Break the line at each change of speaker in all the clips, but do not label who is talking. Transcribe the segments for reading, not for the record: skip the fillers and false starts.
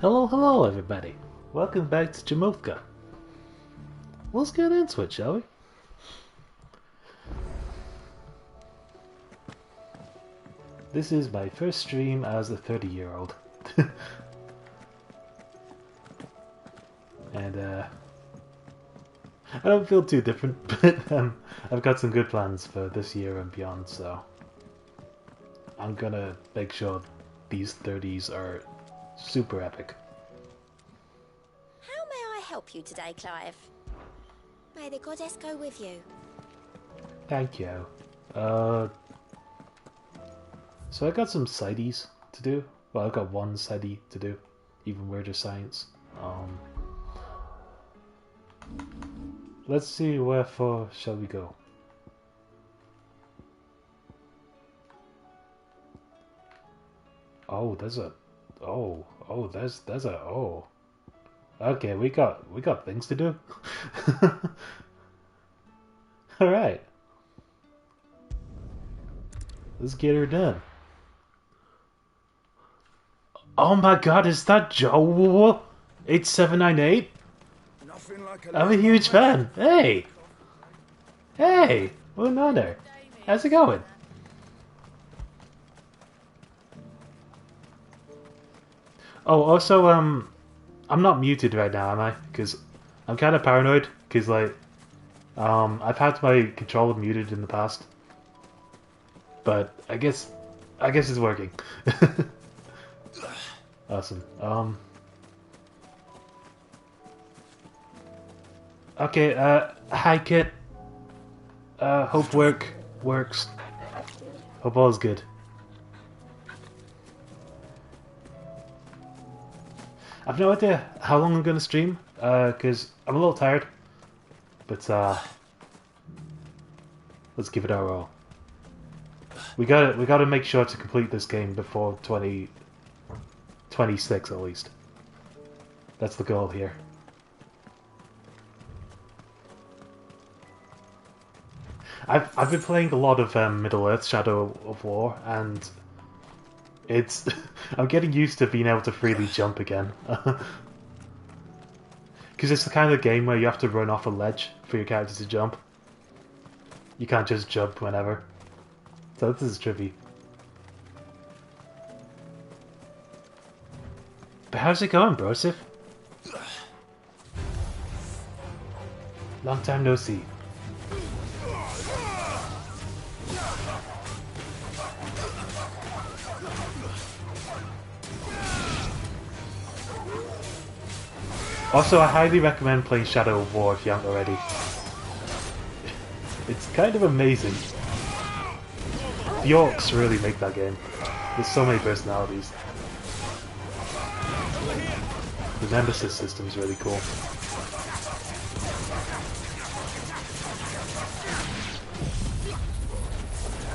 Hello, hello, everybody. Welcome back to JamotHica. Let's get into it, shall we? This is my first stream as a 30-year-old. And, I don't feel too different, but I've got some good plans for this year and beyond, so I'm gonna make sure these 30s are super epic.
How may I help you today, Clive? May the goddess go with you.
Thank you. So I got some sides to do. Well, I've got one sidey to do. Even weirder science. Let's see, where for shall we go? Oh, there's a... there's a... Oh. Okay, we got things to do. Alright. Let's get her done. Oh my god, is that Joe? 8798? I'm a huge fan. Hey! Hey! What on there? How's it going? Oh, also, I'm not muted right now, am I? Because I'm kind of paranoid, because, like, I've had my controller muted in the past. But I guess it's working. Awesome. Okay, hi Kit. Hope works. Hope all is good. I've no idea how long I'm gonna stream, cause I'm a little tired. But let's give it our all. We gotta make sure to complete this game before 2026 at least. That's the goal here. I've been playing a lot of Middle-earth: Shadow of War, and it's I'm getting used to being able to freely jump again. Because it's the kind of game where you have to run off a ledge for your character to jump. You can't just jump whenever. So this is trippy. But how's it going, Brosif? Long time no see. Also, I highly recommend playing Shadow of War if you haven't already. It's kind of amazing. The orcs really make that game. There's so many personalities. The Nemesis system's really cool.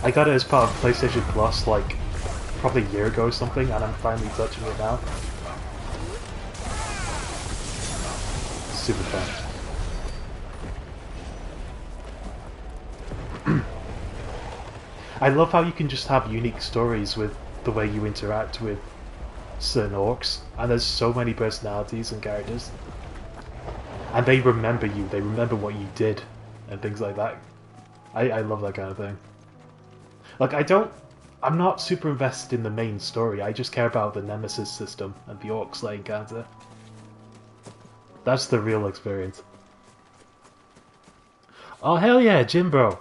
I got it as part of PlayStation Plus like probably a year ago or something, and I'm finally touching it now. Super fun. I love how you can just have unique stories with the way you interact with certain orcs, and there's so many personalities and characters, and they remember you, they remember what you did and things like that. I love that kind of thing. Like, I'm not super invested in the main story, I just care about the Nemesis system and the orcs they encounter. That's the real experience. Oh hell yeah, Jim bro.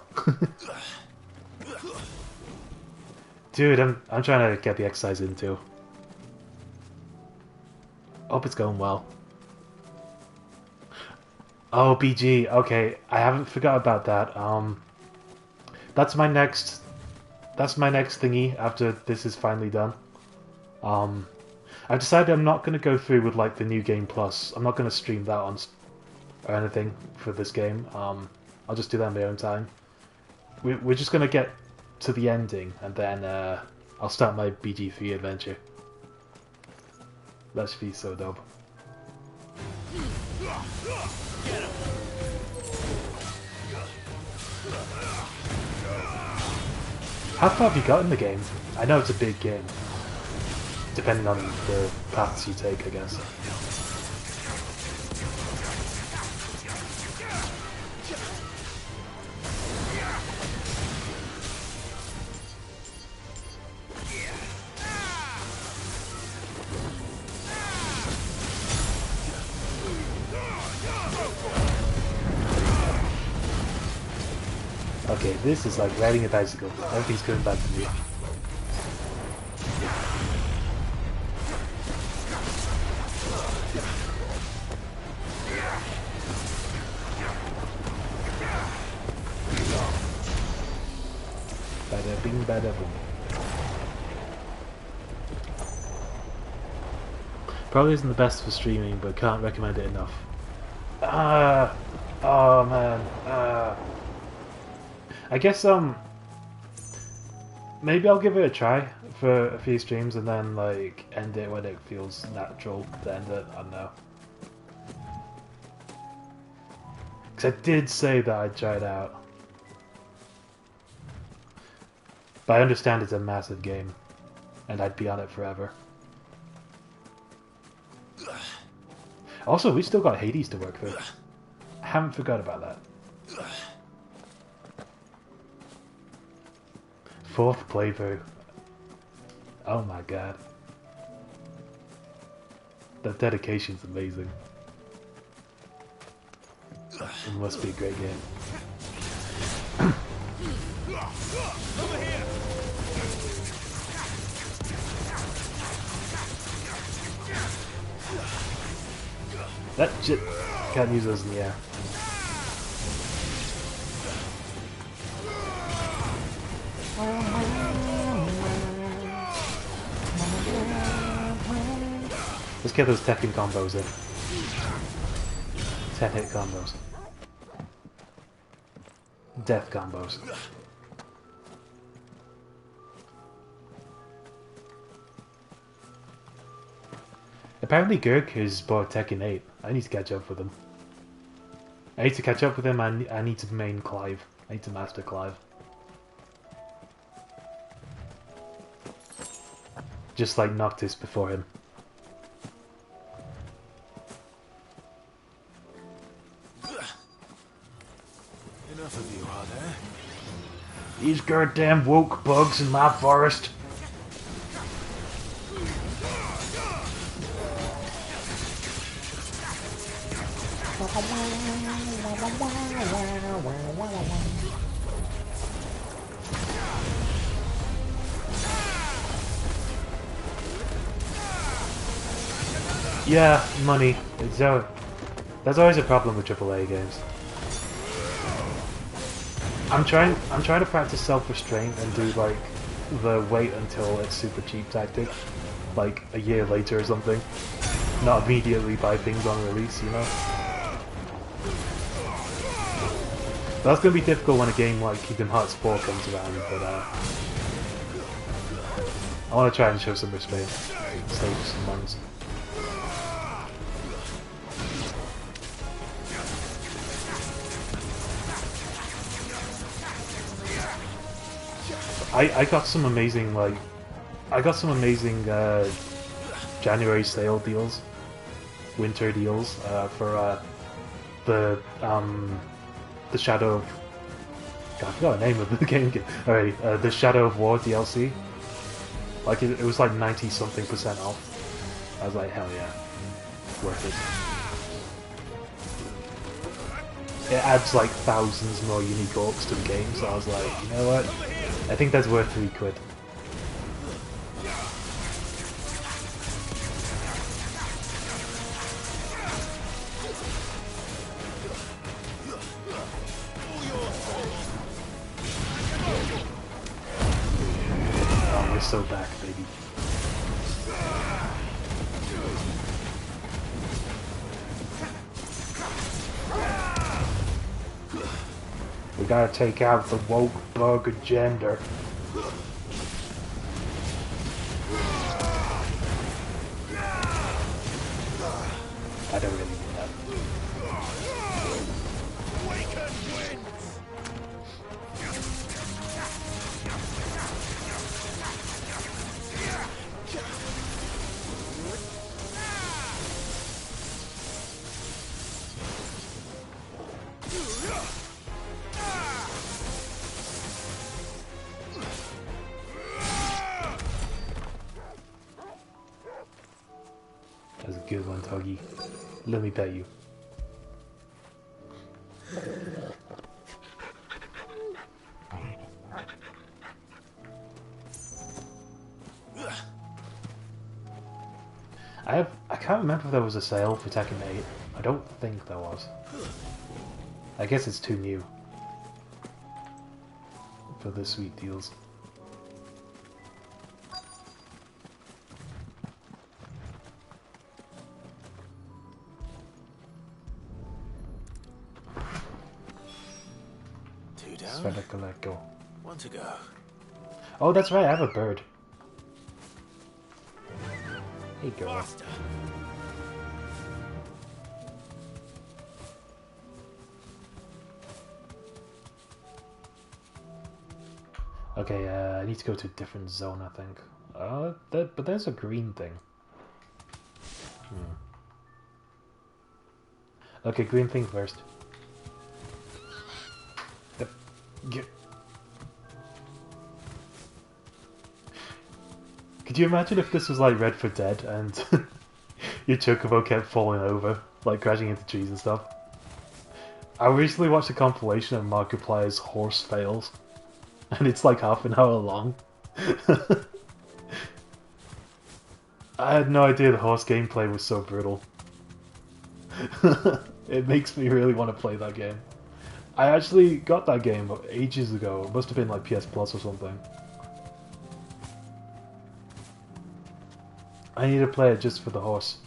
Dude, I'm trying to get the exercise in too. Hope it's going well. Oh, BG. Okay, I haven't forgot about that. That's my next thingy after this is finally done. I've decided I'm not going to go through with like the New Game Plus. I'm not going to stream that on or anything for this game. I'll just do that in my own time. We're just going to get to the ending, and then I'll start my BG3 adventure. That should be so dope. How far have you got in the game? I know it's a big game. depending on the paths you take, I guess. Okay, this is like riding a bicycle. Everything's coming back to me. Bada bing, bada boom. Probably isn't the best for streaming, but can't recommend it enough. Oh man. I guess maybe I'll give it a try for a few streams and then like end it when it feels natural to end it. I don't know. Because I did say that I'd try it out. But I understand it's a massive game, and I'd be on it forever. Also, we still got Hades to work through. I haven't forgot about that. 4th playthrough. Oh my god. That dedication's amazing. It must be a great game.
Over here.
That shit. Can't use those in the air. Let's get those Tekken combos in. 10-hit combos. Death combos. Apparently Gurk has bought Tekken 8. I need to catch up with him. I need to catch up with him and I need to main Clive. I need to master Clive. Just like Noctis before him.
Enough of you, are there?
These goddamn woke bugs in my forest. Yeah, money. That's always a problem with AAA games. I'm trying to practice self-restraint and do like the wait until it's super cheap tactic, like a year later or something. Not immediately buy things on release, you know. That's gonna be difficult when a game like Kingdom Hearts 4 comes around, but I want to try and show some restraint, save some months. I got some amazing January sale deals, winter deals for the Shadow of God, I forgot the name of the game. Alright, the Shadow of War DLC. Like it was like 90-something% off. I was like, hell yeah, worth it. It adds like thousands more unique orcs to the game, so I was like, you know what? I think that's worth £3. Oh, we're so back, baby. We gotta take out the woke bug agenda. I don't really need that. Good one, Tuggy. Let me pet you. I can't remember if there was a sale for Tekken 8. I don't think there was. I guess it's too new for the sweet deals.
Two down.
Sferical.
One to go.
Oh, that's right, I have a bird. Hey, girl.
Faster.
Okay, I need to go to a different zone, I think. But there's a green thing. Okay, green thing first. Could you imagine if this was like Red for Dead and your chocobo kept falling over, like crashing into trees and stuff? I recently watched a compilation of Markiplier's horse fails, and it's like half an hour long. I had no idea the horse gameplay was so brutal. It makes me really want to play that game. I actually got that game ages ago. It must have been like PS Plus or something. I need to play it just for the horse.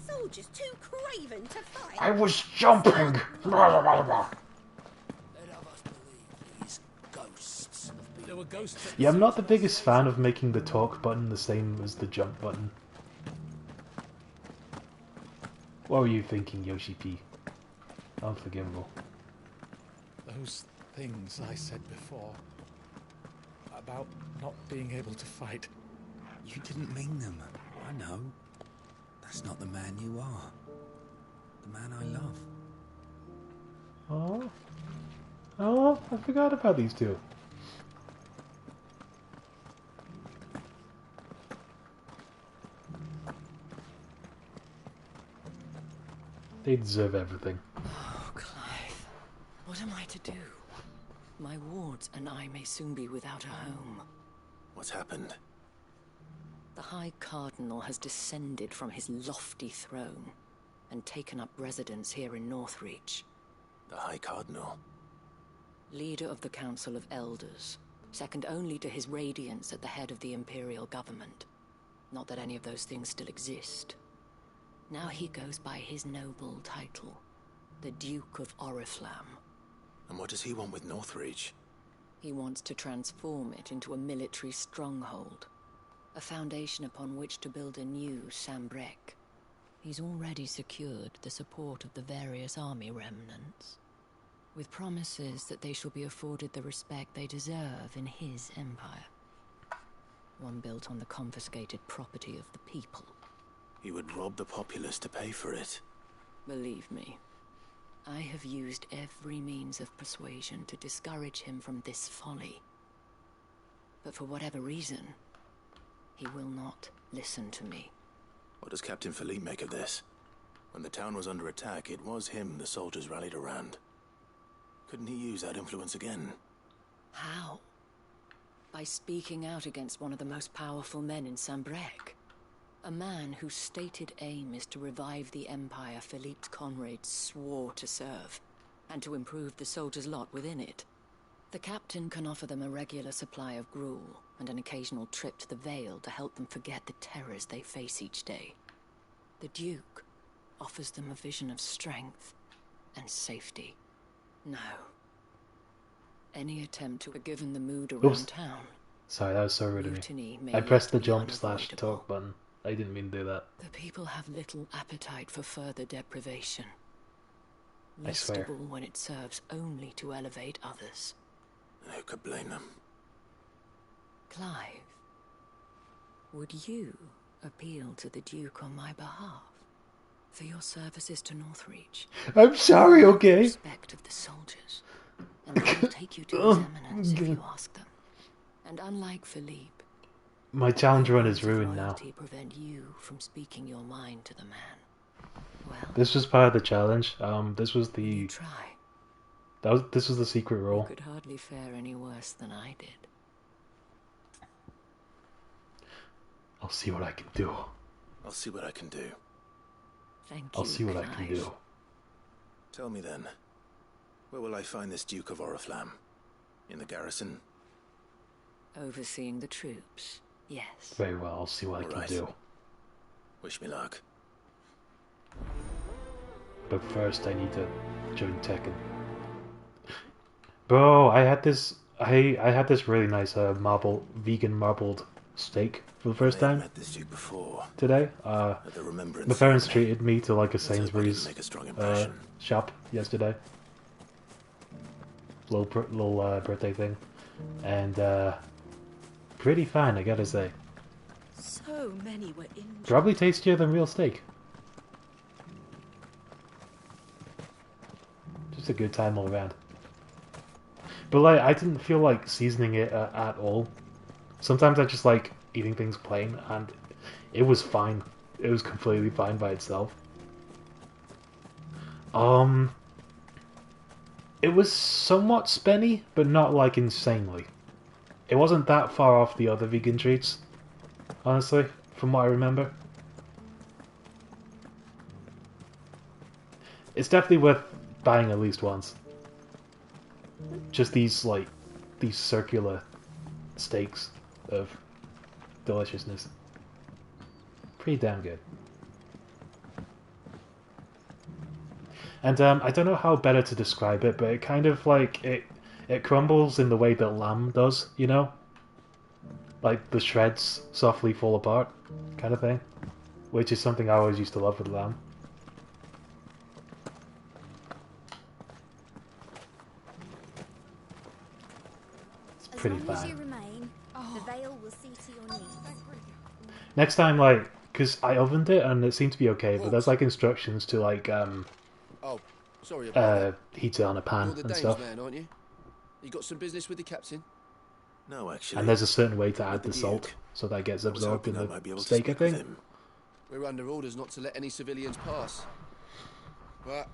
Soldiers too craven to fight.
I was jumping!
Let us believe these ghosts have been. There were ghosts.
Yeah, I'm not the biggest fan of making the talk button the same as the jump button. What were you thinking, Yoshi P? Unforgivable.
Those things I said before about not being able to fight.
You didn't mean them. I know. That's not the man you are. The man I love.
Oh. Oh, I forgot about these two. They deserve everything.
Oh, Clive. What am I to do? My wards and I may soon be without a home.
What's happened?
The High Cardinal has descended from his lofty throne and taken up residence here in Northreach.
The High Cardinal.
Leader of the Council of Elders, second only to his Radiance at the head of the Imperial government. Not that any of those things still exist. Now he goes by his noble title, the Duke of Oriflamme.
And what does he want with Northreach?
He wants to transform it into a military stronghold, a foundation upon which to build a new Sambrec. He's already secured the support of the various army remnants, with promises that they shall be afforded the respect they deserve in his empire. One built on the confiscated property of the people.
He would rob the populace to pay for it.
Believe me, I have used every means of persuasion to discourage him from this folly. But for whatever reason, he will not listen to me.
What does Captain Philippe make of this? When the town was under attack, it was him the soldiers rallied around. Couldn't he use that influence again?
How? By speaking out against one of the most powerful men in Sambrec. A man whose stated aim is to revive the empire Philippe's comrades swore to serve, and to improve the soldiers' lot within it. The captain can offer them a regular supply of gruel, and an occasional trip to the Vale to help them forget the terrors they face each day. The Duke offers them a vision of strength and safety. No. Any attempt to given the mood around town.
Sorry, that was so rude of
Mutiny
me.
may
I pressed the
yet be
jump /
unavoidable.
talk button. I didn't mean to do that.
The people have little appetite for further deprivation.
I swear.
Lustable when it serves only to elevate others.
And who could blame them?
Clive, would you appeal to the Duke on my behalf? For your services to Northreach.
I'm sorry, okay?
Respect of the soldiers. And they will take you to His Eminence if you ask them. And unlike Philippe,
My challenge run is
words of
ruined now.
loyalty prevent you from speaking your mind to the man. Well,
This was part of the challenge. This was
you
the
try.
this was the secret
You
role.
could hardly fare any worse than I did.
I'll see what I can do.
I'll see what I can do.
Thank you,
I'll see what I can
Clive.
do.
Tell me then, where will I find this Duke of Oriflamme? In the garrison?
Overseeing the troops, yes.
Very well, I'll see what I can
Alright.
do.
Wish me luck.
But first I need to join Tekken. Bro, I had this really nice vegan marbled steak for the first
I
time
met this Duke before.
today.
At the remembrance
My parents
ceremony.
treated me to like a
Let's hope I didn't
Sainsbury's
make a strong impression.
shop yesterday. Little birthday thing, and pretty fine, I gotta say.
So many were injured.
Probably tastier than real steak. Just a good time all around. But like, I didn't feel like seasoning it at all. Sometimes I just like eating things plain, and it was fine. It was completely fine by itself. It was somewhat spenny, but not like insanely. It wasn't that far off the other vegan treats, honestly, from what I remember. It's definitely worth buying at least once. Just these circular steaks of deliciousness. Pretty damn good. And I don't know how better to describe it, but it kind of like it crumbles in the way that lamb does, you know? Like the shreds softly fall apart, kind of thing. Which is something I always used to love with lamb. It's pretty
As long as
fine.
you remain, the veil will see to your needs.
Next time, like, because I ovened it and it seemed to be okay, but there's like instructions to like
Oh, sorry about
heat it on a
that.
pan
You're the
and
Danes
stuff.
man, aren't you? You got some business with the captain?
No, actually.
And there's a certain way to add
With
the
the
salt
Duke.
so that it gets
I was
absorbed in
hoping I might be
the
able to
steak, I
speak with
think.
him.
We're under orders not to let any civilians pass. But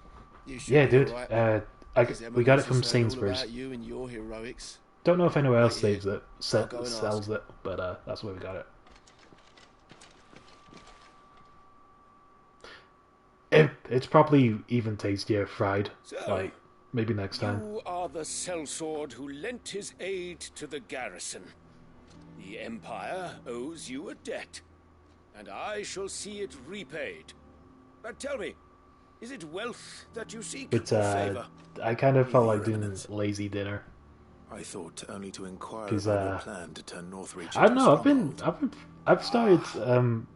you should
Yeah,
be
dude.
all right. His
We got it
Eminence
from
has heard all
Sainsbury's.
about you and your heroics.
Don't know if anyone else
Right here.
saves it,
I'll go and
sells
ask.
it, but that's where we got it. It's probably even tastier fried.
So,
Like, maybe next time.
You are the sellsword who lent his aid to the garrison. The Empire owes you a debt, and I shall see it repaid. But tell me, is it wealth that you seek,
But
or favor?
I kind of felt like
Your
doing
Eminence.
lazy dinner.
I thought only to inquire
'Cause,
about your plan to turn Northreach
I don't
into a
know.
stronghold.
I've started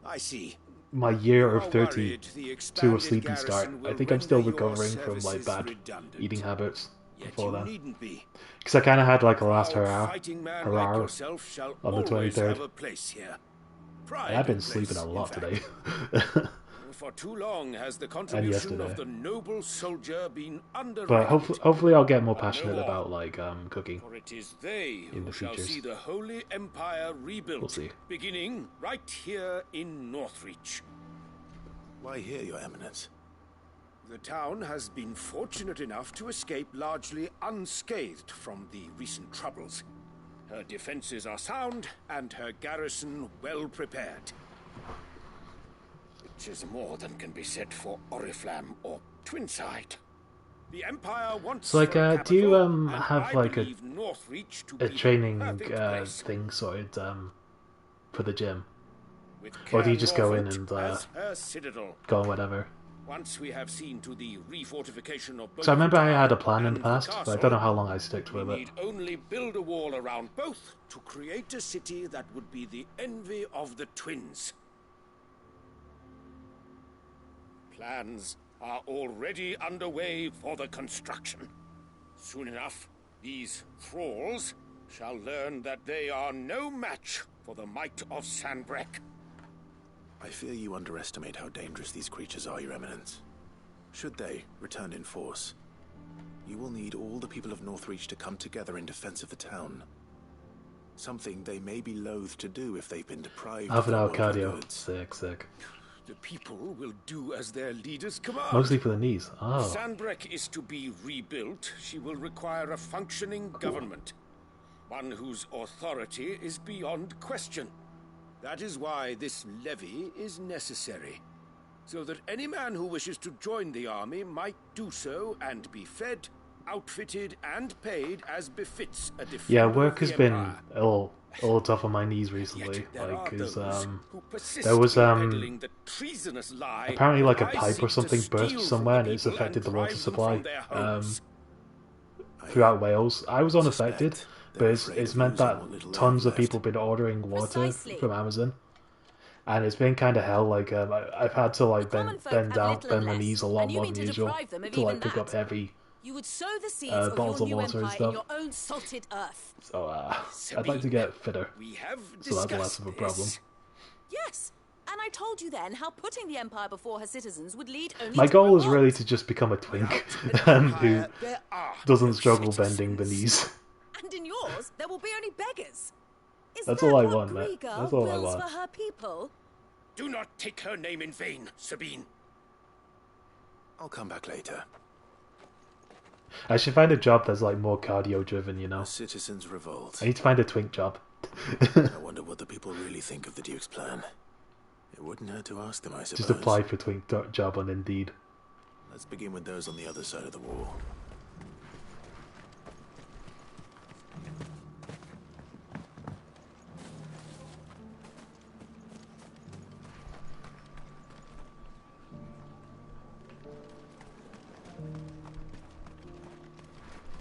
I see.
my year
You
of
are
30
worried the
to a
expanded
sleepy start.
garrison
I
will
think I'm still
render your
recovering from like
services
bad
redundant.
eating habits
Yet
before
you
then.
needn't be.
Because I kind of had like a last
Proud
hurrah,
fighting man
hurrah
like yourself shall
on the
always
23rd.
have a place here. Pride
And I've been
in
sleeping
place,
a
in
lot
fact.
today.
For too long has the contribution
yesterday.
of the noble soldier been underrated.
But hopefully I'll get more
But no
passionate
more.
about like cooking.
For it is they
in
who
the
shall
futures.
see the Holy Empire rebuilt,
We'll see.
beginning right here in Northreach.
Why here, Your Eminence?
The town has been fortunate enough to escape largely unscathed from the recent troubles. Her defenses are sound, and her garrison well prepared. Which is more than can be said for Oriflamme or Twinside. The Empire wants
So, like,
for a
do you,
capital, and
have,
I
like,
believe Northreach to
a
be the
training
perfect place.
thing sorted for the gym?
With
Or do you
Cairn
just go in
Norfolk
and
as her citadel.
go on whatever?
Once we have seen to the refortification of both
So I remember I
the
had a
town
plan in the
and
past,
castle,
but I don't know how long I sticked
we
with it.
need only build a wall around both to create a city that would be the envy of the twins. Plans are already underway for the construction. Soon enough, these thralls shall learn that they are no match for the might of Sanbreque.
I fear you underestimate how dangerous these creatures are, Your Eminence. Should they return in force, you will need all the people of Northreach to come together in defense of the town. Something they may be loath to do if they've been deprived
Half
of
an
their
hour
worldly
cardio.
goods.
Sick.
The people will do as their leaders command.
Mostly for the knees.
If
Oh.
Sanbreque is to be rebuilt, she will require a functioning government. One whose authority is beyond question. That is why this levy is necessary. So that any man who wishes to join the army might do so and be fed, outfitted, and paid as befits a defender
Yeah,
of
work
the
has been
Empire.
a little tough on my knees recently.
Yet there
Like,
are
cause,
those who persist
there was,
in peddling the treasonous lie
apparently like a
that I
pipe
seek
or
to
something
steal
burst
from
somewhere
the
and it's
people
affected the water
drive them
supply
from their homes.
throughout Wales. I was unaffected,
suspect
but
they're
it's
afraid of
meant
losing
that
what little
tons
they've
of people
left.
been ordering water
Precisely.
from Amazon. And it's been kind of hell. Like I've had to like
The common folk
bend
have
down,
little
bend my
less,
knees a lot
and you
more
mean
than
to
usual
deprive them of
to like
even
pick up
that?
heavy
You would sow the seeds of
bottles
your
of
new
water and
empire
stuff.
in your own salted earth.
So I'd like to get fitter,
We have
so that's less
discussed
of a problem.
this.
Yes, and I told you then how putting the empire before her citizens would lead only
My
to
goal is
revolt.
really to just become a twink
Without
who
an empire, there are
doesn't
no
struggle bending the
citizens.
knees.
And in yours, there will be only beggars. Is
That's
that
all I
what
want, Matt.
Griga
That's all I
wills
want.
for her people?
Do not take her name in vain, Sabine.
I'll come back later.
I should find a job that's like more cardio driven, you know.
The citizens revolt.
I need to find a twink job.
I wonder what the people really think of the Duke's plan. It wouldn't hurt to ask them, I suppose.
Just apply for twink job on Indeed.
Let's begin with those on the other side of the wall.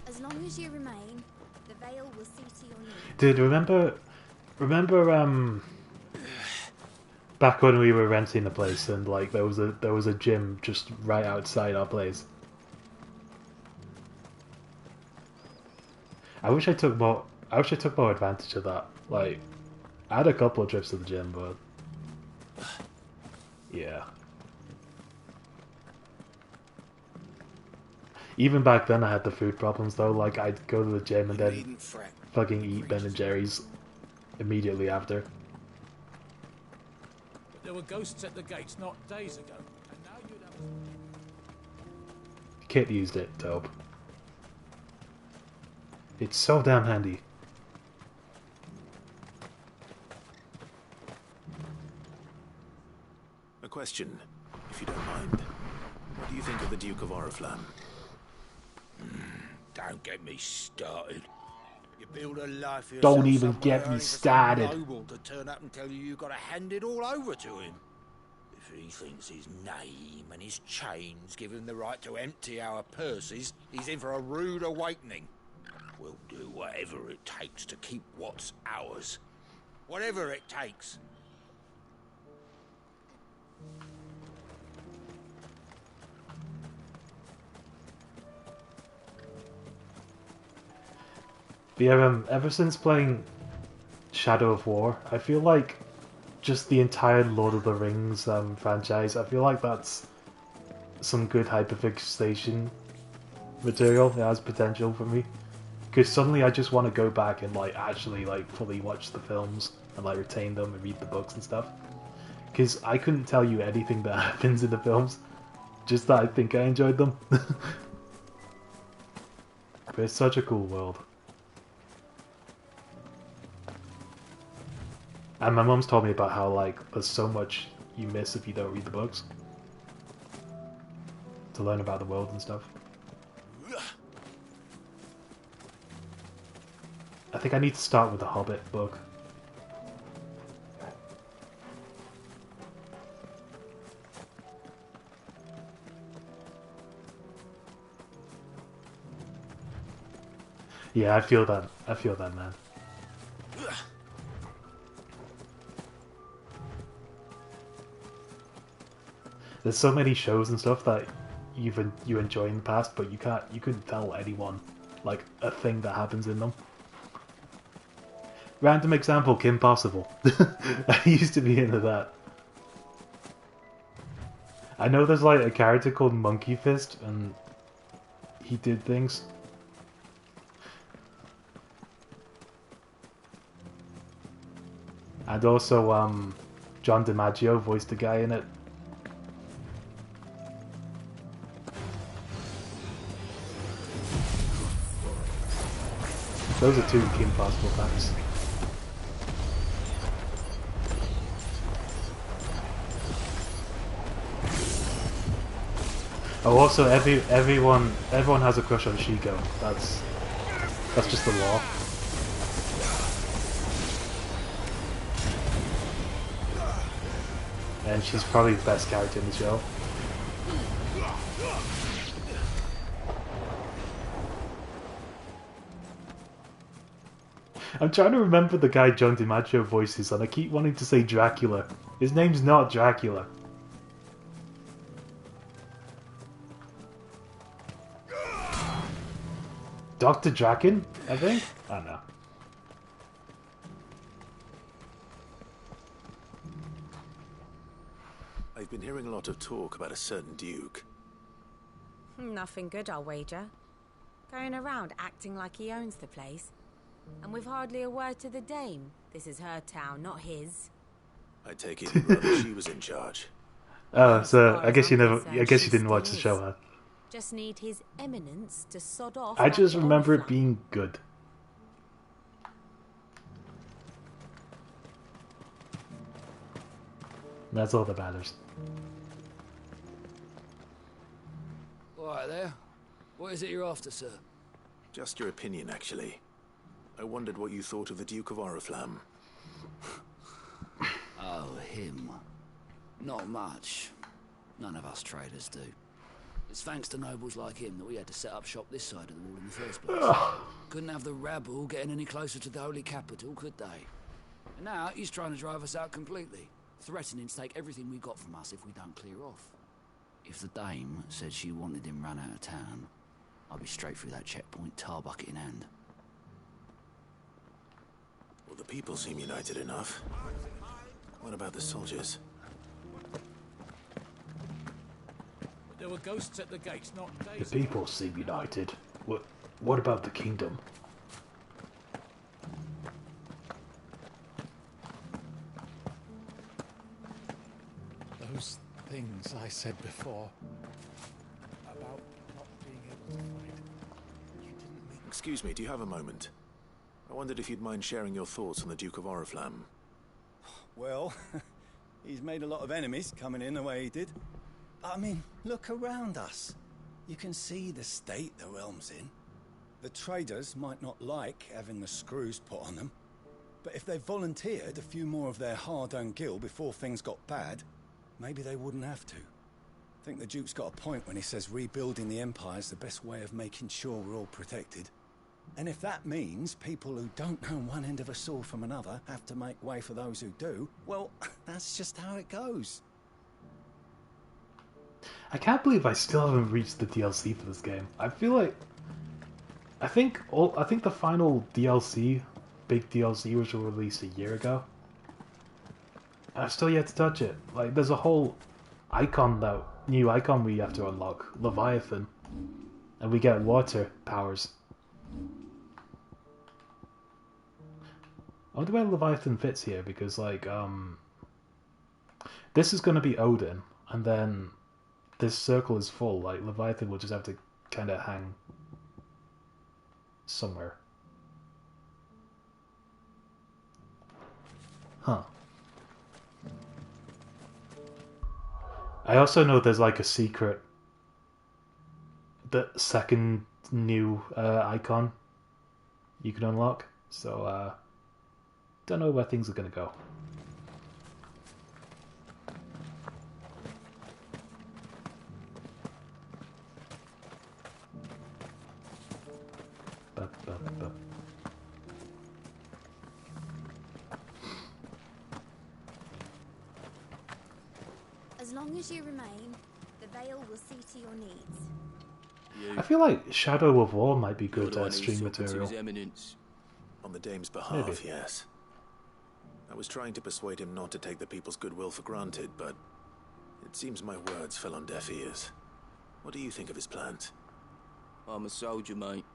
As long as you remain, the veil will see to your needs.
Dude, remember back when we were renting the place and like there was a gym just right outside our place. I wish I took more advantage of that. Like I had a couple of trips to the gym, but yeah. Even back then I had the food problems though, like I'd go to the gym and
You
then
needn't fret.
fucking eat Ben and Jerry's immediately after.
But there were ghosts at the gates not days ago. And now you'd have...
Kit used it, dope. It's so damn handy.
A question, if you don't mind. What do you think of the Duke of Oriflamme?
Don't get me started. You build a life for
Don't
yourself
even
somewhere
get me
only for some
started.
noble to turn up and tell you you've got to hand it all over to him. If he thinks his name and his chains give him the right to empty our purses, he's in for a rude awakening. We'll do whatever it takes to keep what's ours. Whatever it takes.
But yeah, ever since playing Shadow of War, I feel like just the entire Lord of the Rings franchise, I feel like that's some good hyperfixation material. It has potential for me. Because suddenly I just want to go back and like actually like fully watch the films and like retain them and read the books and stuff. Because I couldn't tell you anything that happens in the films, just that I think I enjoyed them. But it's such a cool world. And my mum's told me about how like there's so much you miss if you don't read the books to learn about the world and stuff. I think I need to start with the Hobbit book. Yeah, I feel that. I feel that, man. There's so many shows and stuff that you enjoy in the past, but you couldn't tell anyone like a thing that happens in them. Random example, Kim Possible. I used to be into that. I know there's like a character called Monkey Fist, and he did things. And also, John DiMaggio voiced the guy in it. Those are two Kim Possible facts. Oh, also everyone has a crush on Shigo. That's just the law. And she's probably the best character in the show. I'm trying to remember the guy John DiMaggio voices, and I keep wanting to say Dracula. His name's not Dracula. Dr. Draken, I think? I don't know.
I've been hearing a lot of talk about a certain duke.
Nothing good, I'll wager. Going around acting like he owns the place. And with hardly a word to the dame. This is her town, not his.
I take it rather she was in charge.
Oh, so I guess you didn't watch the show, huh?
Just need his eminence to sod off.
I just remember it being good. That's all that matters.
Alright there. What is it you're after, sir?
Just your opinion, actually. I wondered what you thought of the Duke of Oriflamme.
Oh, him. Not much. None of us traders do. It's thanks to nobles like him that we had to set up shop this side of the wall in the first place. Couldn't have the rabble getting any closer to the holy capital, could they? And now he's trying to drive us out completely, threatening to take everything we got from us if we don't clear off. If the dame said she wanted him run out of town, I'd be straight through that checkpoint, tar bucket in hand.
Well, the people seem united enough. What about the soldiers?
There were ghosts at the gates, not days.
The people seem united. What about the kingdom?
Those things I said before about not being able to fight. You didn't mean...
Excuse me, do you have a moment? I wondered if you'd mind sharing your thoughts on the Duke of Oriflamme.
Well, he's made a lot of enemies coming in the way he did. I mean, look around us. You can see the state the realm's in. The traders might not like having the screws put on them, but if they volunteered a few more of their hard-earned gil before things got bad, maybe they wouldn't have to. I think the Duke's got a point when he says rebuilding the Empire's the best way of making sure we're all protected. And if that means people who don't know one end of a sword from another have to make way for those who do, well, that's just how it goes.
I can't believe I still haven't reached the DLC for this game. I feel like I think the final DLC, big DLC, was released a year ago. And I've still yet to touch it. Like, there's a whole new icon we have to unlock, Leviathan, and we get water powers. I wonder where Leviathan fits here, because like this is going to be Odin, and then this circle is full. Like, Leviathan will just have to kind of hang somewhere. Huh. I also know there's like a secret, the second new icon you can unlock. So don't know where things are gonna go.
As long as you remain, the Veil will see to your needs.
I feel like Shadow of War might be good stream material.
On the dame's behalf, yes. I was trying to persuade him not to take the people's goodwill for granted, but It seems my words fell on deaf ears. What do you think of his plans?
I'm a soldier, mate.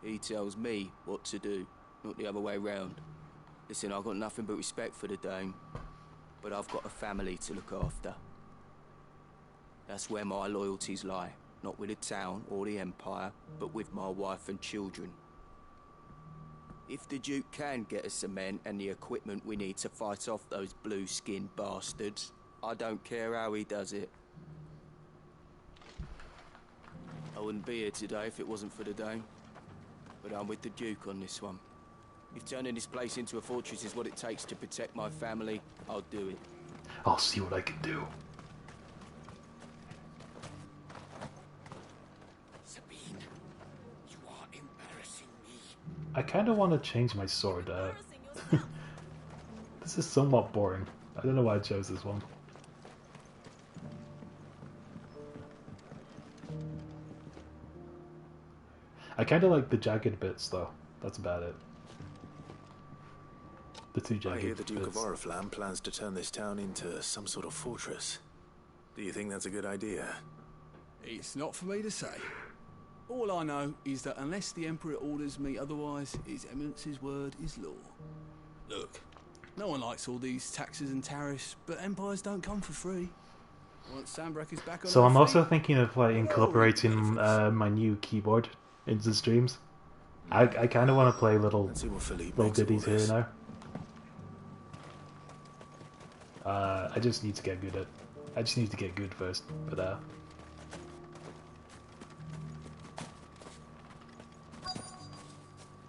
He tells me what to do, not the other way round. Listen, I've got nothing but respect for the Dame, but I've got a family to look after. That's where my loyalties lie. Not with the town or the Empire, but with my wife and children. If the Duke can get us some men and the equipment we need to fight off those blue-skinned bastards, I don't care how he does it. I wouldn't be here today if it wasn't for the Dame. But I'm with the Duke on this one. If turning this place into a fortress is what it takes to protect my family, I'll do it.
I'll see what I can do.
Sabine, you are embarrassing me.
I kind of want to change my sword. This is somewhat boring. I don't know why I chose this one. I kind of like the jagged bits, though. That's about it. The two jagged
I hear the Duke
bits.
of Oriflamme plans to turn this town into some sort of fortress. Do you think that's a good idea?
It's not for me to say. All I know is that unless the Emperor orders me otherwise, His Eminence's word is law. Look, no one likes all these taxes and tariffs, but empires don't come for free. Once Sanbreque is back on
So
her
I'm
feet,
also thinking of like incorporating my new keyboard into the streams. I kind of want to play little ditties here and there. I just need to get good at. I just need to get good first, but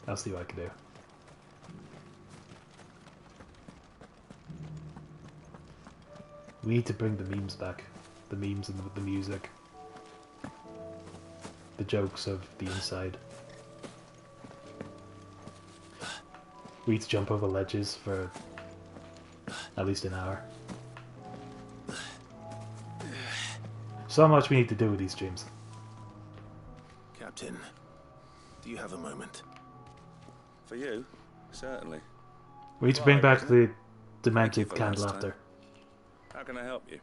I'll see what I can do. We need to bring the memes back. The memes and the music. The jokes of the inside. We need to jump over ledges for at least an hour. So much we need to do with these streams.
Captain, do you have a moment?
For you? Certainly.
We need to bring back the demented
for
canned
last
laughter.
How can I help you?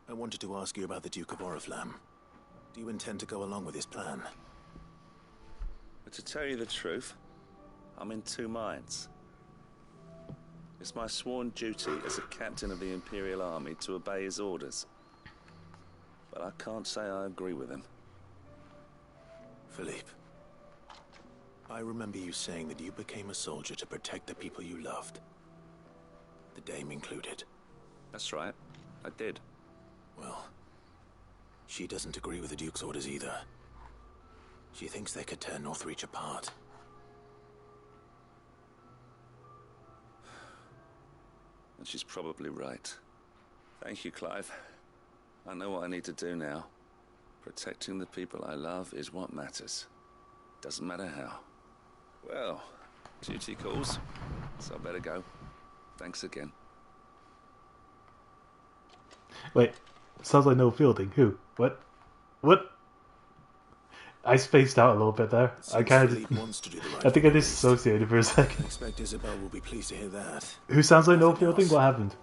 I wanted to ask you about the Duke of Oriflamme. Do you intend to go along with his plan?
But to tell you the truth, I'm in two minds. It's my sworn duty as a captain of the Imperial Army to obey his orders. But I can't say I agree with him.
Philippe, I remember you saying that you became a soldier to protect the people you loved. The Dame included.
That's right, I did.
Well, she doesn't agree with the Duke's orders either. She thinks they could tear Northreach apart.
And she's probably right. Thank you, Clive. I know what I need to do now. Protecting the people I love is what matters. Doesn't matter how. Well, duty calls, so I better go. Thanks again.
Wait, sounds like Noel Fielding. Who? What? What? I spaced out a little bit there. I kind of. I think I disassociated for a second.
I expect Isabel will be pleased to hear that.
Who sounds like Noel Fielding? What happened?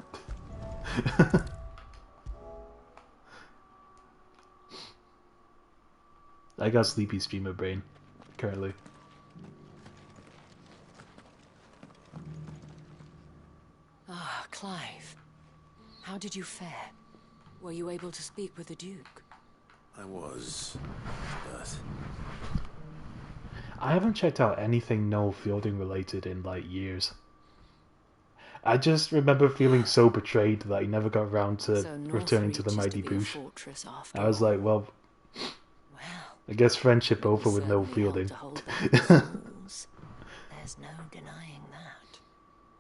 I got sleepy streamer brain currently.
Ah, Clive. How did you fare? Were you able to speak with the Duke?
I was, but...
I haven't checked out anything Noel Fielding related in like years. I just remember feeling so betrayed that he never got around to returning to the Mighty Boosh. I was like, well, I guess friendship over with Noel Fielding.
There's no denying that.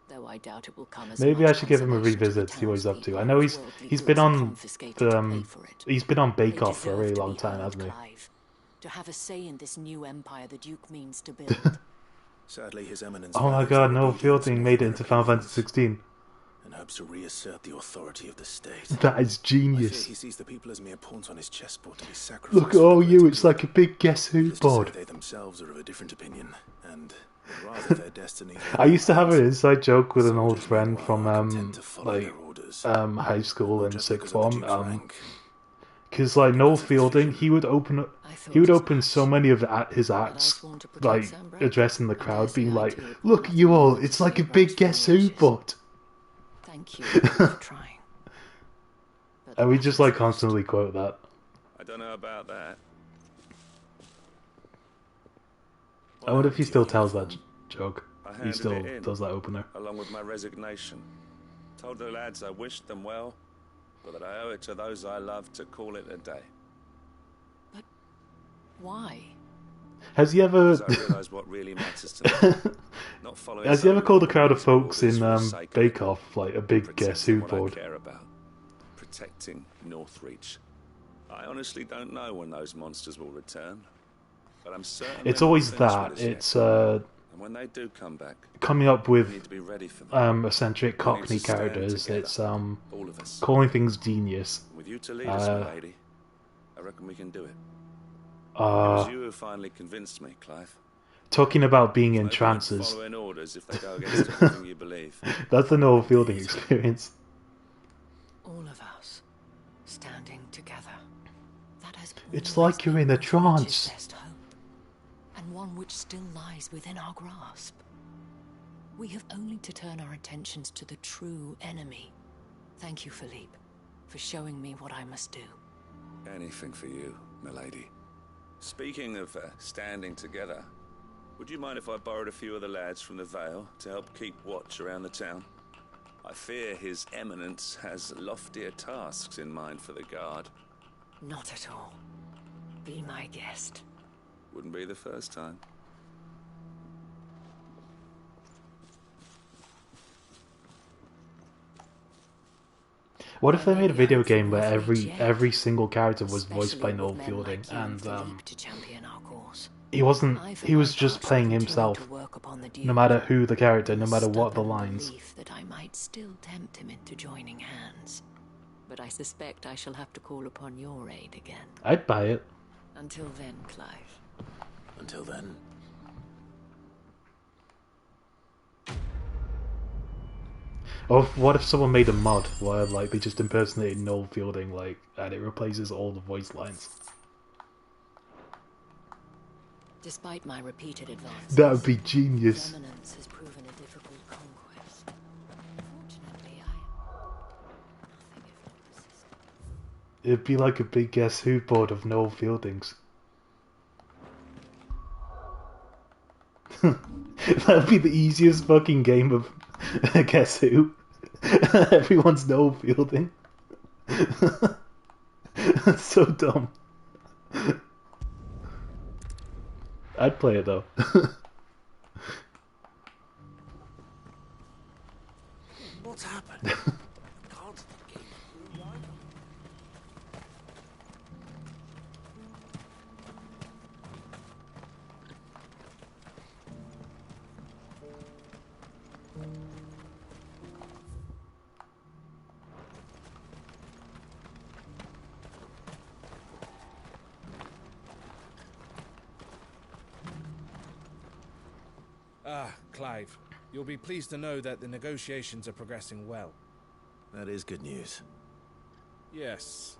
Though I doubt it will come as
Maybe I should give him a revisit, see what he's up to. I know he's been on he's been on Bake Off for a really long time, hasn't he?
To have a say in this new empire the Duke means to build.
Sadly, His Eminence...
Oh my god, Noel Fielding made it into Final Fantasy 16.
And hopes to reassert the authority of the state.
That is genius.
He sees the people as mere pawns on his chessboard to be sacrificed.
Look at all you, it's like a big Guess Who board.
They themselves are of a different opinion, and rather their destiny...
I used to have an inside joke with an old friend from, like, high school and
just
sixth
because of the
form.
Duke's rank.
Because like Noel Fielding, he would open so many of his acts, like addressing the crowd, being like, "Look, you all, it's like a big Guess Who book."
Thank you for trying.
And we just like constantly quote that.
I don't know about that.
I wonder if he still tells that joke.
I
He
handed
still
it in,
does that opener.
along with my resignation. Told the lads I wished them well, but that I owe it to those I love to call it a day.
But why?
Has he ever?
Because I realised what really matters to me. Not following.
Has he ever called a crowd of folks in Bake Off like a big Guess Who board?
Care about. Protecting Northreach. I honestly don't know when those monsters will return, but I'm certain
it's always that. It's
and when they do come back,
coming up with
need to be ready for them.
eccentric Cockney characters.
Together,
It's
all of us.
calling things genius.
With you to lead us, my lady, I reckon we can do it. It was you who finally convinced me, Clive.
Talking about being in trances.
Following orders if they go against everything you believe.
That's the Noel Fielding experience.
All of us standing together. That has
It's like you're in a trance.
Hope, and one which still lies within our grasp. We have only to turn our attentions to the true enemy. Thank you, Philippe, for showing me what I must do.
Anything for you, milady. Speaking of standing together, would you mind if I borrowed a few of the lads from the Vale to help keep watch around the town? I fear His Eminence has loftier tasks in mind for the guard.
Not at all. Be my guest.
Wouldn't be the first time.
What if they made a video game where every single character was voiced by Noel Fielding, and he wasn't, he was just playing himself, no matter who the character, no matter what the lines.
That I might still tempt him into joining hands, but I suspect I shall have to call upon your aid again.
I'd buy it.
Until then, Clive.
Until then.
Or what if someone made a mod where like they just impersonated Noel Fielding, like, and it replaces all the voice lines?
Despite my repeated advances,
That would be genius.
Eminence has proven a difficult conquest. Fortunately, nothing if not resistance.
It'd be like a big Guess Who board of Noel Fieldings. That'd be the easiest fucking game of Guess Who. Everyone's Noel Fielding. That's so dumb. I'd play it though.
What's happened?
Clive, you'll be pleased to know that the negotiations are progressing well.
That is good news.
Yes.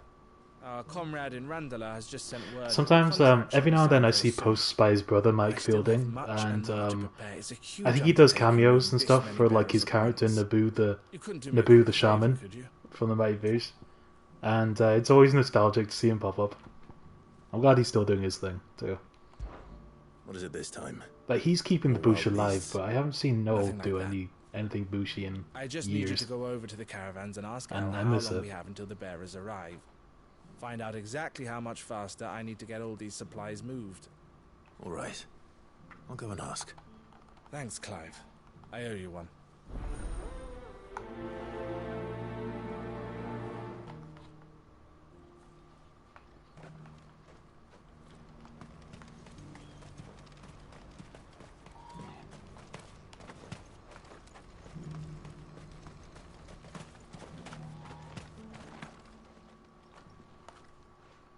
Our comrade in Randala has just sent word.
Sometimes, every now and then I see posts by his brother Mike Fielding, and I think he does cameos and stuff for like his character Naboo the Shaman from the Mighty Boosh, and it's always nostalgic to see him pop up. I'm glad he's still doing his thing too.
What is it this time?
Like he's keeping the Boosh alive, but I haven't seen Noel do anything Booshy in
I just
years.
need you to go over to the caravans and ask
And
how
I
long
miss it.
we have until the bearers arrive. Find out exactly how much faster I need to get all these supplies moved.
All right. I'll go and ask.
Thanks, Clive. I owe you one.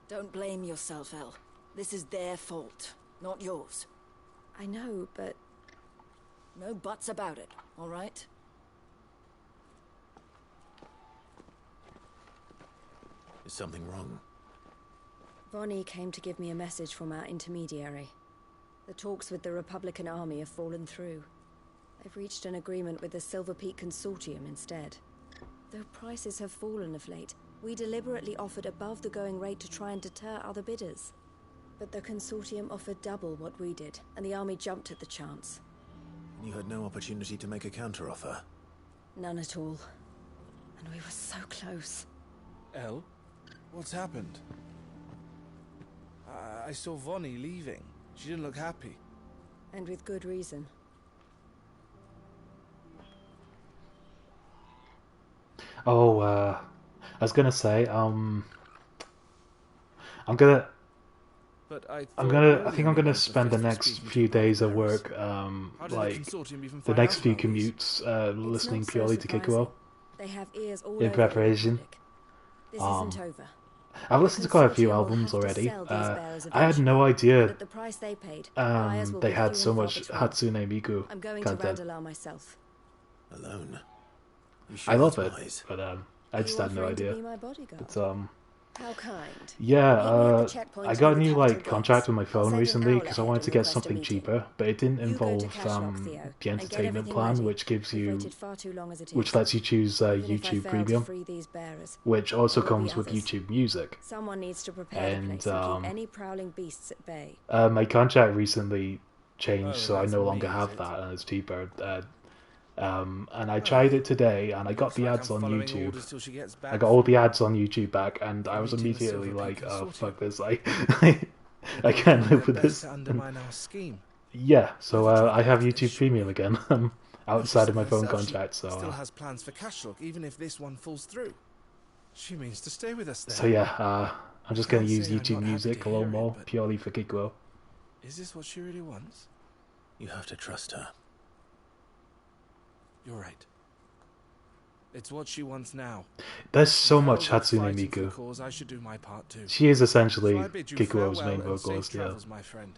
Don't blame yourself, El. This is their fault, not yours.
I know, but...
No buts about it, all right?
Is something wrong?
Vonnie came to give me a message from our intermediary. The talks with the Republican army have fallen through. They've reached an agreement with the Silver Peak Consortium instead. Though prices have fallen of late, we deliberately offered above the going rate to try and deter other bidders. But the Consortium offered double what we did, and the army jumped at the chance.
And you had no opportunity to make a counteroffer?
None at all. And we were so close.
Elle? What's happened? I saw Vonnie leaving. She didn't look happy.
And with good reason.
Oh, I was gonna say, I think I'm gonna spend the next few days at work, like the next few commutes, listening purely to Kikuo.
They have ears all
in preparation.
This isn't over.
I've listened to quite a few albums already. I had no idea
the price they paid,
they had so much Hatsune Miku
I'm going to
content.
Randalar myself.
Alone?
I love it, but I just had no idea. But
How kind.
yeah, I got a new contract with my phone recently because I wanted to get something cheaper, but it didn't involve the entertainment plan, which gives you, which lets you choose YouTube Premium, which also comes with YouTube Music.
Someone needs to prepare the place and keep any prowling beasts at bay.
My contract recently changed, so I no longer have that, and it's cheaper. And I tried it today, and I got the ads on YouTube. I got all the ads on YouTube back, and I was immediately like, "Oh fuck this! I can't live with this." Yeah, so I have YouTube Premium again, outside of my phone contract. So
still has plans for Cashlock, even if this one falls through. She means to stay with us then.
So yeah, I'm just going to use YouTube Music a little more, purely for Kikuo.
Is this what she really wants?
You have to trust her.
You're right. It's what she wants now.
There's so much Hatsune Miku.
Cause, I should do my part too.
She is essentially
So I bid you
Kikuo's
farewell
main
and safe
vocalist, yeah.
travels, my friend.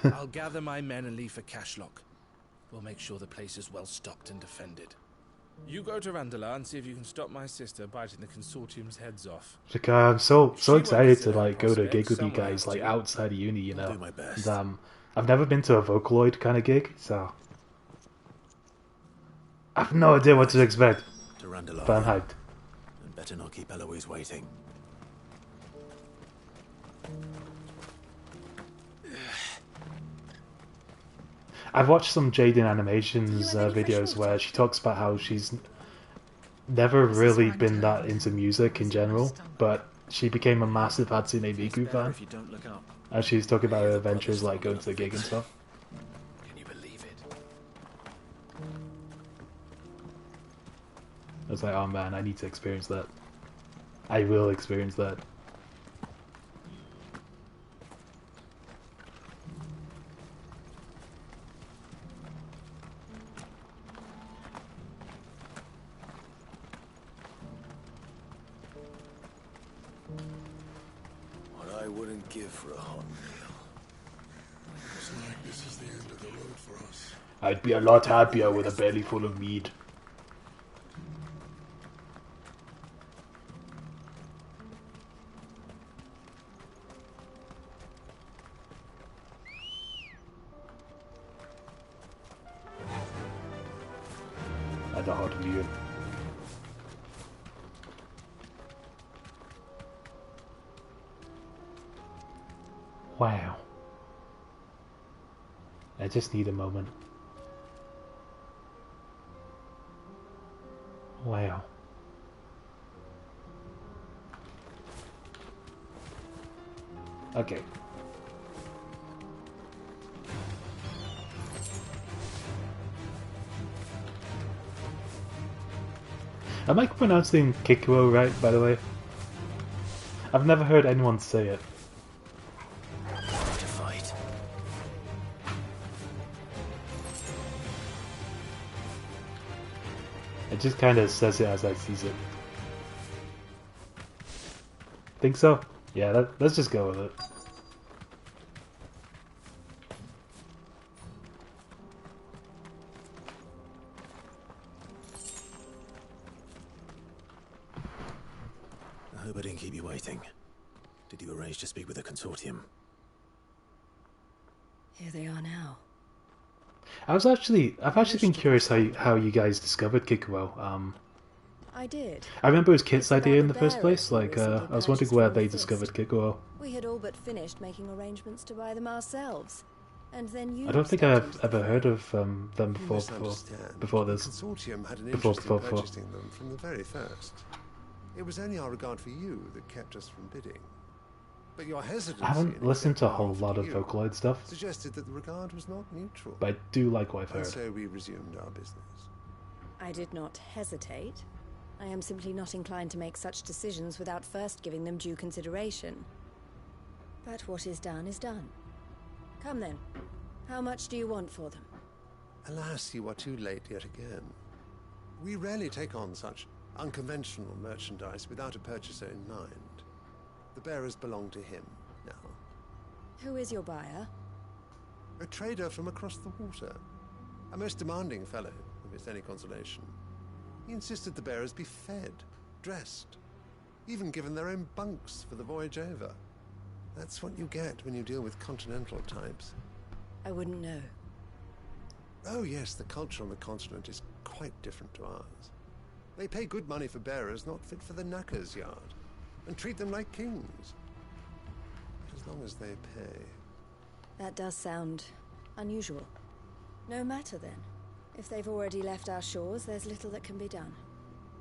I'll gather my men and leave for Cashlock. We'll make sure the place is well stocked and defended. You go to Randalar and see if you can stop my sister biting the Consortium's heads off.
Like, I'm so excited to go to a gig with you guys, outside of uni, you know.
I'll do my best.
And, I've never been to a Vocaloid kind of gig, so I have no idea what to expect.
To Randalar.
But I'm hyped.
And better not keep Eloise waiting.
I've watched some Jaden Animations videos where she talks about how she's never really been that into music in general, but she became a massive Hatsune Miku fan. And she's talking about her adventures, like going to the gig and stuff.
Can you believe it?
I was like, oh man, I need to experience that. I will experience that.
What I wouldn't give for a hot meal.
Looks like this is the end of the road for us.
I'd be a lot happier with a belly full of meat. And a hot meal. Wow. I just need a moment. Wow. Okay. Am I pronouncing Kikuo right, by the way? I've never heard anyone say it.
To fight.
It just kind of says it as I sees it. Think so? Yeah, let's just go with it.
I Hope I didn't keep you waiting. Did you arrange to speak with the consortium?
Here they are now.
I've actually been curious how you guys discovered Kikuo.
I did.
I remember it was Kit's
It's about
idea in
the
the first
bearer
place.
you
Like,
recently
I was wondering
purchased
where
from
they
the
discovered
Fist.
Kikuo.
We had all but finished making arrangements to buy them ourselves. And then you
I don't think
stepped
I've
into the
ever
fray.
heard of them
You
before
misunderstand.
before
The
this.
consortium had an
Before.
interest in purchasing them from the very first. It was only our regard for you that kept us from bidding. But your hesitancy
I haven't
in
listened to a
accepting
whole
the
lot of
offer to you
Vocaloid stuff,
suggested that the regard was not neutral.
but I do like what I've
And
heard.
so we resumed our business.
I did not hesitate. I am simply not inclined to make such decisions without first giving them due consideration. But what is done is done. Come then. How much do you want for them?
Alas, you are too late yet again. We rarely take on such unconventional merchandise without a purchaser in mind. The bearers belong to him now.
Who is your buyer?
A trader from across the water. A most demanding fellow, if it's any consolation. He insisted the bearers be fed, dressed, even given their own bunks for the voyage over. That's what you get when you deal with continental types.
I wouldn't know.
Oh yes, the culture on the continent is quite different to ours. They pay good money for bearers not fit for the knacker's yard, and treat them like kings. But as long as they pay.
That does sound unusual. No matter then. If they've already left our shores, there's little that can be done.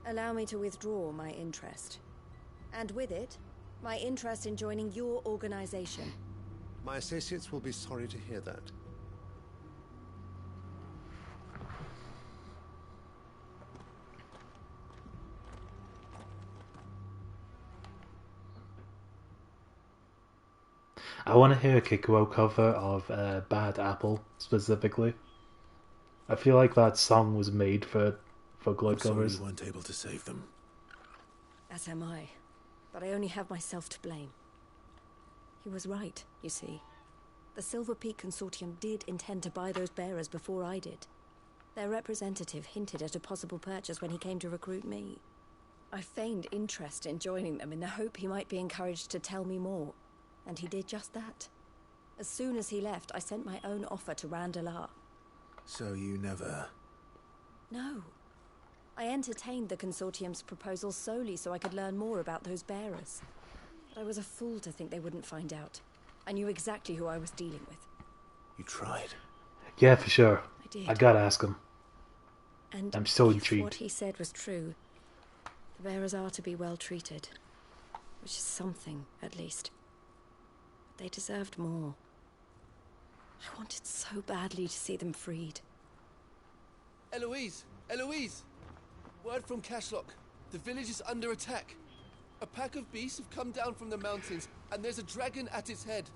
Allow me to withdraw my interest. And with it, my interest in joining your organization.
My associates will be sorry to hear that.
I want to hear a Kikuo cover of Bad Apple, specifically. I feel like that song was made for Vocaloid
Sorry
covers.
you weren't able to save them.
As am I. But I only have myself to blame. He was right, you see. The Silver Peak Consortium did intend to buy those bearers before I did. Their representative hinted at a possible purchase when he came to recruit me. I feigned interest in joining them in the hope he might be encouraged to tell me more. And he did just that. As soon as he left, I sent my own offer to Randalar.
So you never...
No. I entertained the Consortium's proposal solely so I could learn more about those bearers. But I was a fool to think they wouldn't find out. I knew exactly who I was dealing with.
You tried.
Yeah, for sure.
I did.
I gotta ask him.
And
I'm so
if
intrigued.
what he said was true, the bearers are to be well treated. Which is something, at least. But they deserved more. I wanted so badly to see them freed.
Eloise! Eloise! Word from Cashlock. The village is under attack. A pack of beasts have come down from the mountains, and there's a dragon at its head.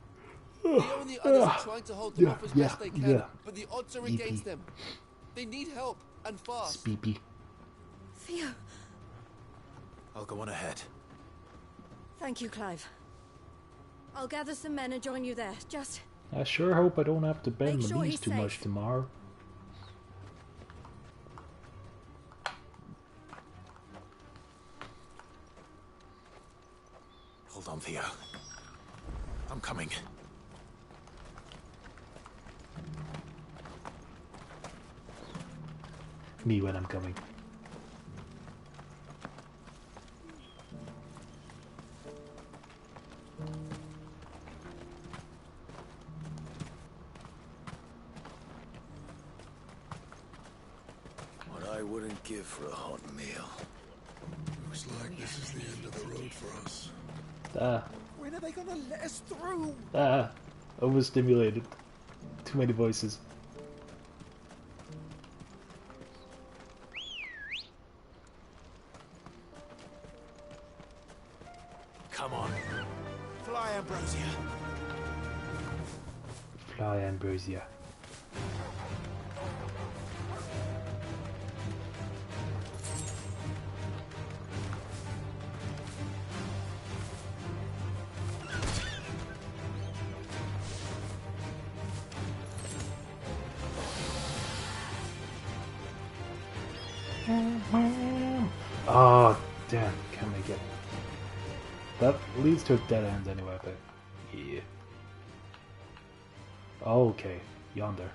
Theo and the others are trying to hold them off as best they can, but the odds are against them. They need help, and fast.
Speepy.
Theo!
I'll go on ahead.
Thank you, Clive. I'll gather some men and join you there. Just...
I sure hope I don't have to bend
Make
my
sure
knees
he's
too much
safe.
tomorrow.
Hold on, Theo. I'm coming.
Me when I'm coming.
What I wouldn't give for a hot meal.
Looks like this is the end of the road for us.
When are they gonna let us through?
Overstimulated. Too many voices.
Come on. Fly, Ambrosia.
Fly, Ambrosia. Oh, damn. Can't make it. that leads to a dead end anyway, but yeah. Okay, yonder.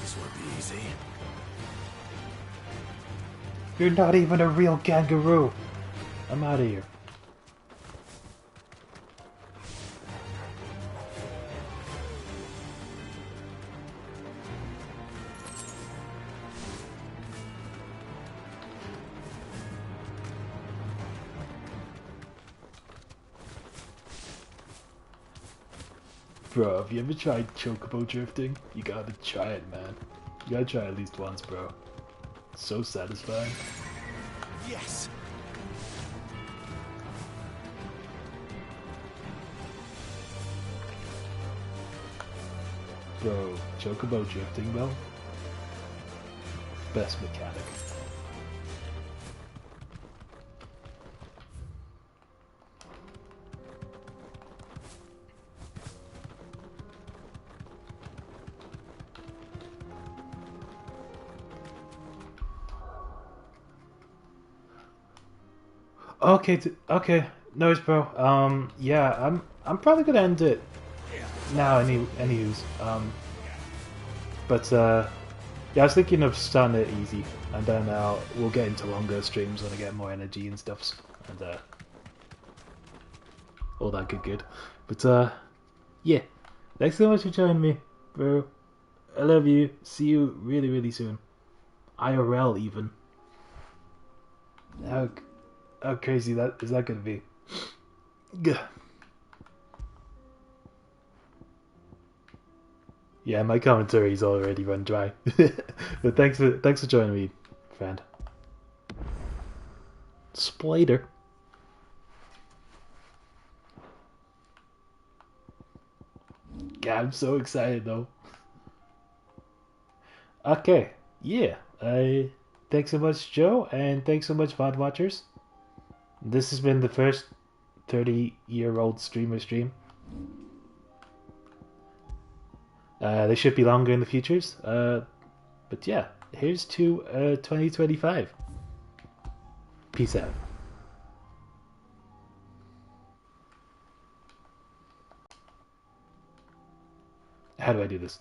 This won't be easy.
You're not even a real kangaroo. I'm out of here. Bro, have you ever tried chocobo drifting? You gotta try it, man. You gotta try it at least once, bro. It's so satisfying.
Yes!
Bro, chocobo drifting, though? Best mechanic. Okay, no worries, bro. Yeah, I'm probably gonna end it now. Anyways, but yeah, I was thinking of starting it easy, and then we'll get into longer streams when I get more energy and stuff, and all that good. But yeah, thanks so much for joining me, bro. I love you. See you really soon. IRL even. How crazy that is that gonna be? Gah. Yeah, my commentary's already run dry. But thanks for joining me, friend. Splater. God, I'm so excited though. Okay, yeah. Thanks so much, Joe, and thanks so much, VOD watchers. This has been the first 30-year-old streamer stream. They should be longer in the futures. But yeah, here's to 2025. Peace out. How do I do this?